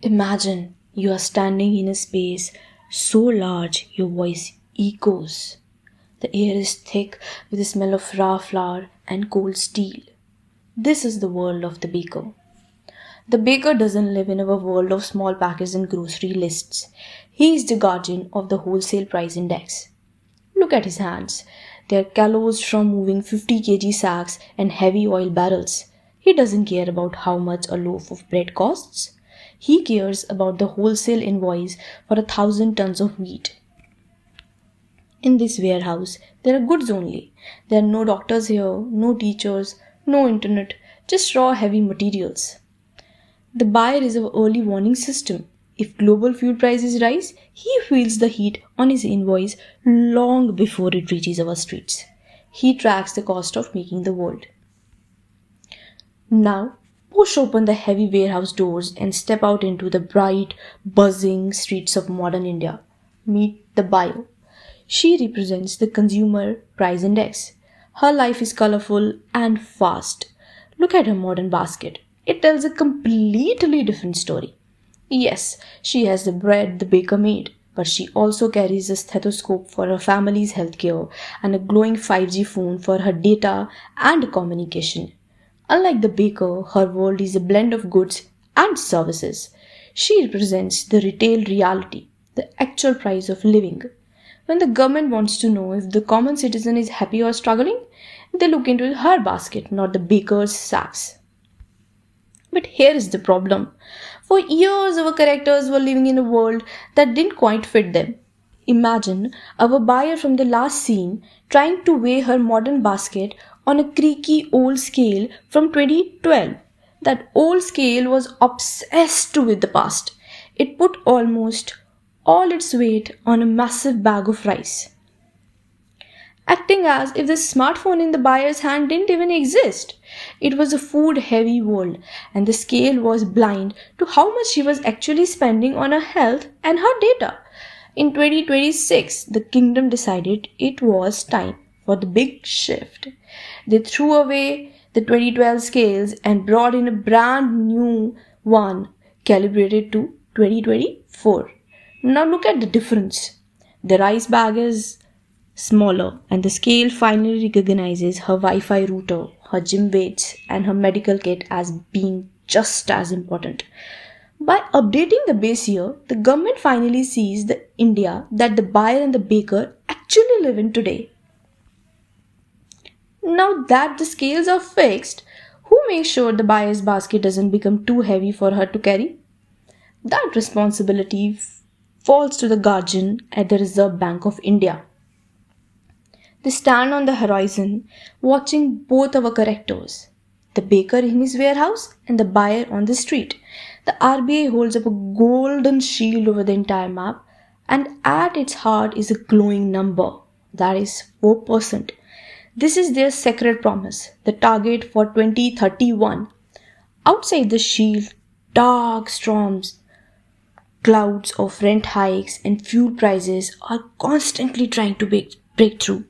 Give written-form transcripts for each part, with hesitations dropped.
Imagine you are standing in a space so large your voice echoes. The air is thick with the smell of raw flour and cold steel. This is the world of the baker. The baker doesn't live in our world of small packets and grocery lists. He is the guardian of the wholesale price index. Look at his hands. They are calloused from moving 50 kg sacks and heavy oil barrels. He doesn't care about how much a loaf of bread costs. He cares about the wholesale invoice for 1,000 tons of wheat. In this warehouse, there are goods only. There are no doctors here, no teachers, no internet, just raw heavy materials. The buyer is our early warning system. If global fuel prices rise, he feels the heat on his invoice long before it reaches our streets. He tracks the cost of making the world. Now, push open the heavy warehouse doors and step out into the bright, buzzing streets of modern India. Meet the buyer. She represents the consumer price index. Her life is colorful and fast. Look at her modern basket. It tells a completely different story. Yes, she has the bread the baker made, but she also carries a stethoscope for her family's healthcare and a glowing 5G phone for her data and communication. Unlike the baker, her world is a blend of goods and services. She represents the retail reality, the actual price of living. When the government wants to know if the common citizen is happy or struggling, they look into her basket, not the baker's sacks. But here is the problem. For years, our characters were living in a world that didn't quite fit them. Imagine our buyer from the last scene trying to weigh her modern basket on a creaky old scale from 2012. That old scale was obsessed with the past. It put almost all its weight on a massive bag of rice, acting as if the smartphone in the buyer's hand didn't even exist. It was a food heavy world, and the scale was blind to how much she was actually spending on her health and her data. In 2026, the kingdom decided it was time for the big shift. They threw away the 2012 scales and brought in a brand new one calibrated to 2024. Now look at the difference. The rice bag is smaller, and the scale finally recognizes her Wi Fi router, her gym weights, and her medical kit as being just as important. By updating the base year, the government finally sees the India that the buyer and the baker actually live in today. Now that the scales are fixed, who makes sure the buyer's basket doesn't become too heavy for her to carry? That responsibility falls to the guardian at the Reserve Bank of India. They stand on the horizon, watching both our characters, the baker in his warehouse and the buyer on the street. The RBI holds up a golden shield over the entire map, and at its heart is a glowing number, that is 4%. This is their sacred promise, the target for 2031. Outside the shield, dark storms, clouds of rent hikes and fuel prices are constantly trying to break through.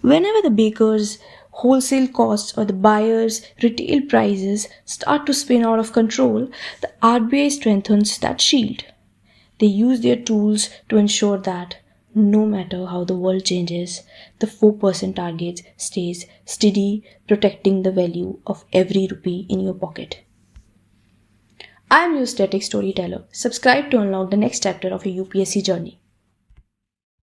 Whenever the baker's wholesale costs or the buyer's retail prices start to spin out of control, the RBI strengthens that shield. They use their tools to ensure that no matter how the world changes, the 4% target stays steady, protecting the value of every rupee in your pocket. I am your static storyteller. Subscribe to unlock the next chapter of your UPSC journey.